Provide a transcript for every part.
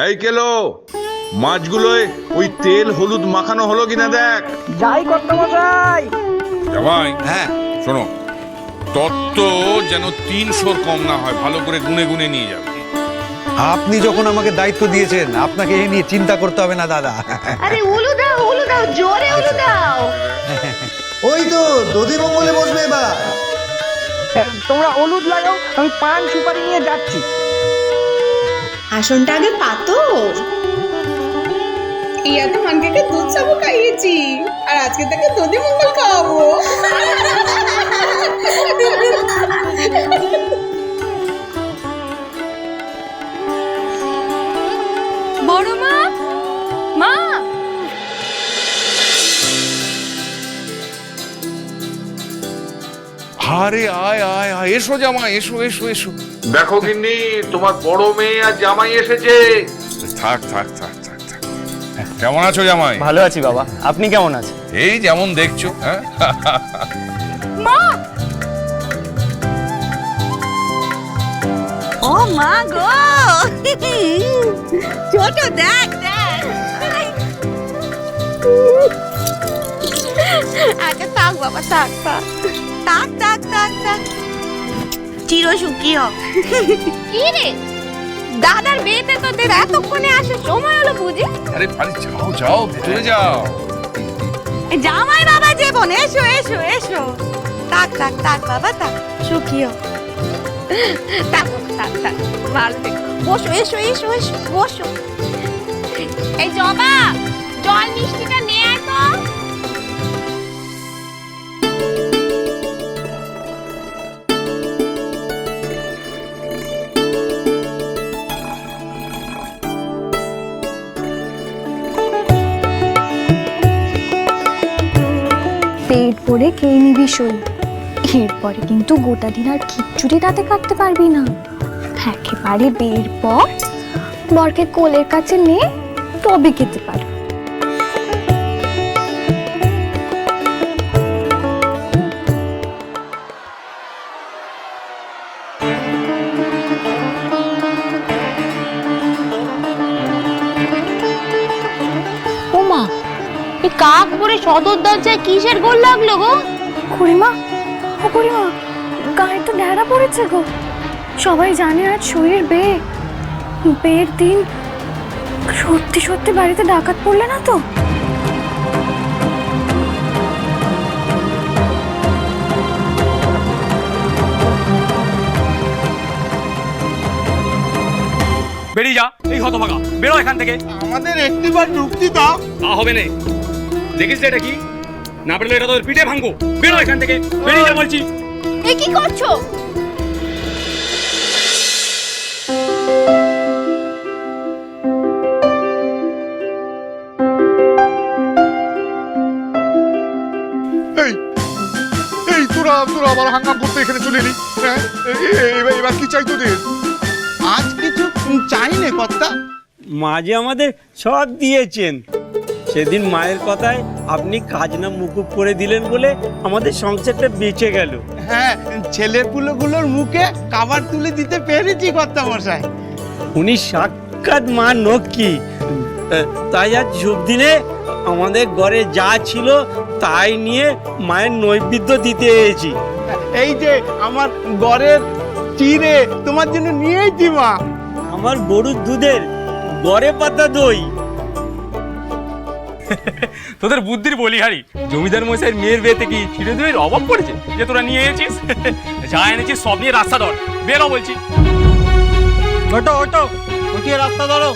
এই কেলো, মাছগুলোয় ওই তেল হলুদ মাখানো হলো কিনা দেখ। যাই কর্তামশাই। জামাই হ্যাঁ, শোনো, তত্ত্ব যেন 300 কম না হয়, ভালো করে গুনে গুনে নিয়ে যাবে। আপনি যখন আমাকে দায়িত্ব দিয়েছেন আপনাকে এই নিয়ে চিন্তা করতে হবে না দাদা। আরে উলু দাও জোরে উলু দাও। ওই তো দধি মঙ্গলে বসবে এবার। তোমরা হলুদ লাগাও, আমি পান সুপারি নিয়ে যাচ্ছি। আসনটা আগে পাতো। ইয়া তো মানকে দুধ সাবু খাইয়েছি আর আজকে তাকে দধি মঙ্গল খাওয়াবো। বড় মা, মা আরে আয় আয় আয়, এসো জামাই, এসো এসো এসো। দেখো গিন্নি, তোমার বড় মেয়ে আর জামাই এসেছে। থাক থাক থাক থাক থাক। কেমন আছো জামাই? ভালো আছি বাবা, আপনি কেমন আছেন? এই যেমন দেখছো। হ্যাঁ, মা, ও মা গো, ছোট দেখ দেখ। আচ্ছা থাক বাবা, থাক থাক থাক থাক থাক থাক, চির সুখী হ। কি রে, দাদার বিয়েতে তোদের এতক্ষণে আসার সময় হলো বুঝি? আরে আরে যাও যাও, ভেতরে যাও। জামাই বাবা জীবন, এসো এসো এসো, থাক থাক থাক বাবা, থাক সুখী হ। থাক থাক থাক, ভালো থেকো। বসো, এসো এসো এসো, বসো। এই জবা, জল মিষ্টিটা নিয়ে আয় তো। পেট ভরে খেয়ে নিবি সই, এরপরে কিন্তু গোটা দিন আর খিচুড়ি রাতে কাটতে পারবি না। একেবারে বের পর বরকে কোলের কাছে নিয়ে তবে খেতে পারবি। ওমা, এই কাক পরে সদর দরজায় কিসের গোল লাগলো গো? খুড়িমা, ও খুড়িমা, গায়ে তো ঢেরা পড়েছে গো। সবাই জানে আজ সইয়ের বিয়ে, বিয়ের দিন সত্যি সত্যি বাড়িতে ডাকাত পড়লে না তো? বেরিয়ে যা, এই হতভাগা, বেরো এখান থেকে। আমাদের একটিবার ঢুকতি দাও। তা হবে না, দেখিস এটা কি? না পেলে এটা তোদের পিঠে ভাঙবো। বেরো এখান থেকে, বেরিয়ে যা বলছি। এ কি করছো? এই এই তোরা তোরা আবার হাঙ্গাম করতে এখানে চলে এলি। হ্যাঁ, এবার কি চাই তোদের? আজ কিছু চাই না কর্তা। মাঝে আমাদের সব দিয়েছেন, সেদিন মায়ের কথায় আপনি কাজ না মুকুব করে দিলেন বলে আমাদের সংসারটা বেঁচে গেল। হ্যাঁ, ছেলেপুলোগুলোর মুখে খাবার তুলে দিতে পেরেছি কর্তা মশাই। উনি সাক্ষাৎ মা লক্ষ্মী, তাই আজ শুভ দিনে আমাদের ঘরে যা ছিল তাই নিয়ে মায়ের নৈবেদ্য দিতে এসেছি। এই যে আমার ঘরের চিড়ে তোমার জন্য নিয়েছি মা। আমার গরুর দুধের গড়ে পাতা দই। তোদের বুদ্ধির বলিহারি, জমিদার মশাইয়ের মেয়ের বিয়েতে কি ছিঁড়ে দইয়ের অভাব পড়েছে যে তোরা নিয়ে এসেছিস? যা এনেছিস সব নিয়ে রাস্তা ধর, বেরো বলছি। ওটো ওটো, ওটিয়ে রাস্তা ধরো।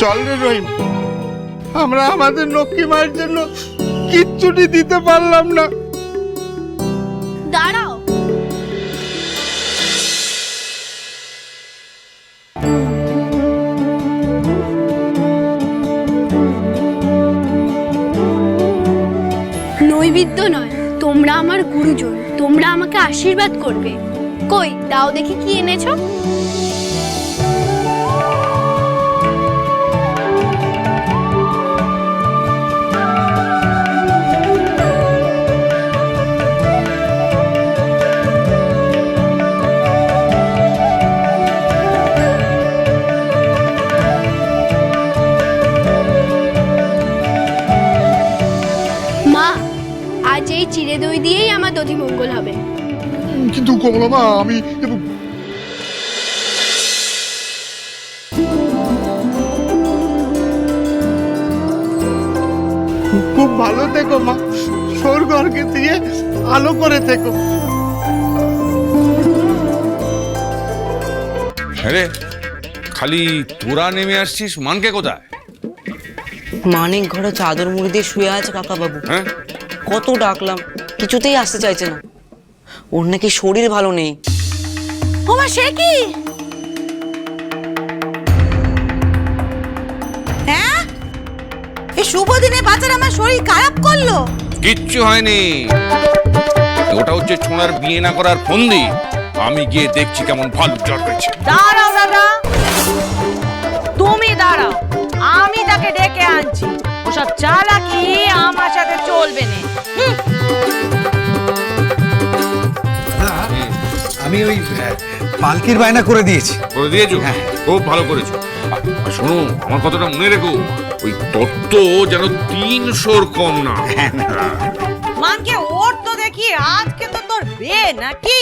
চল রে রহিম, আমরা আমাদের লক্ষ্মী মায়ের জন্য কিচ্ছুটি দিতে পারলাম না। দাঁড়াও, নৈবেদ্য নয়, তোমরা আমার গুরুজন, তোমরা আমাকে আশীর্বাদ করবে। কই দাও দেখি কি এনেছো। দধি মঙ্গল হবে। কিন্তু কমলা মা আমি খুব ভালো থেকো মা, স্বর্গকে দিয়ে আলো করে থেকো। হ্যাঁ রে, খালি তোরা নেমে আসছিস, মানকে কোথায়? মানিক ঘরে চাদর মুড়ি দিয়ে শুয়ে আছে কাকা বাবু। হ্যাঁ, কত ডাকলাম, কিছুতেই আসতে চাইছে না। ওর নাকি শরীর ভালো নেই। ওমা সে কি? হ্যাঁ, এই শুভ দিনে বাচ্চার আমার শরীর খারাপ করলো? কিচ্ছু হয়নি, ওটা হচ্ছে ছোঁড়ার বিয়ে না করার ফন্দি। আমি গিয়ে দেখছি কেমন ভালো জ্বর হয়েছে। দাঁড়াও দাদা, তুমি দাঁড়াও, আমি তাকে ডেকে আনছি। ওসব চালাকি আমার সাথে চলবে না। আমি ওই পালকির বায়না করে দিয়েছি। করে দিয়েছো? খুব ভালো করেছো। আর শোনো, আমার কথাটা মনে রেখো, ওই তত্ত্ব যেন 300 কম না। মানকে ওর তো দেখি আজকে তো তোর বিয়ে নাকি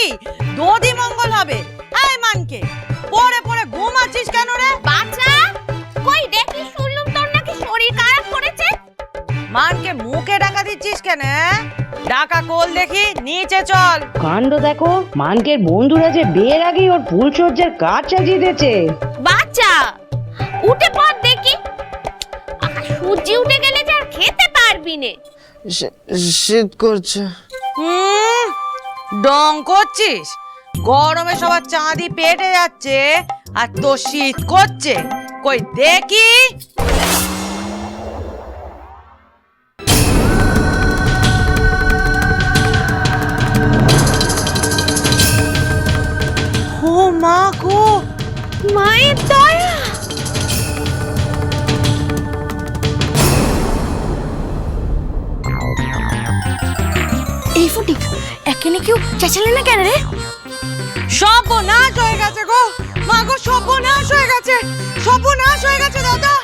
দধি মঙ্গল হবে। এই মানকে পরে পরে ঘুমাচ্ছিস কেন রে? বাচ্চা কই দেখি, শুনলুম তোর নাকি শরীর খারাপ করেছে। মানকে মুখে ডাকা দিচ্ছিস কেন? ডাকা কোল দেখি, নিচে চল। কাণ্ড দেখো, মানকের বন্ধুরা যে বিয়ের আগেই ওর ফুলসজ্জার কাজ সাজিয়ে দিয়েছে। বাচ্চা উঠে পড় দেখি, সূর্যি উঠে গেলে যে আর খেতে পারবি নে। শীত করছে। ডং করছিস? গরমে সবার চাঁদি পেটে যাচ্ছে আর তোর শীত করছে। কই দেখি। ও মা গো, মায়ের দয়া। এই ফুটি এখানে কেউ চেঁচালে না কেন রে? সর্বনাশ হয়ে গেছে গো মা গো, সর্বনাশ হয়ে গেছে, সর্বনাশ হয়ে গেছে দাদা,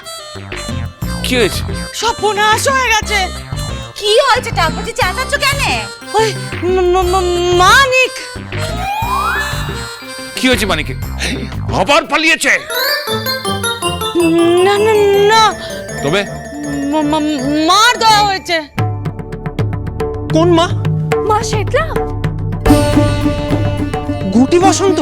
কি হয়েছে? সর্বনাশ হয়ে গেছে। কি হয়েছে ঠাকুরজি, চেঁচাচ্ছ কেন? ওই মানিক। কি হয়েছে মানিকে? আবার পালিয়েছে? না না না, তবে মার দেওয়া হয়েছে। কোন মা? মা শেতলা। গুটি বসন্ত?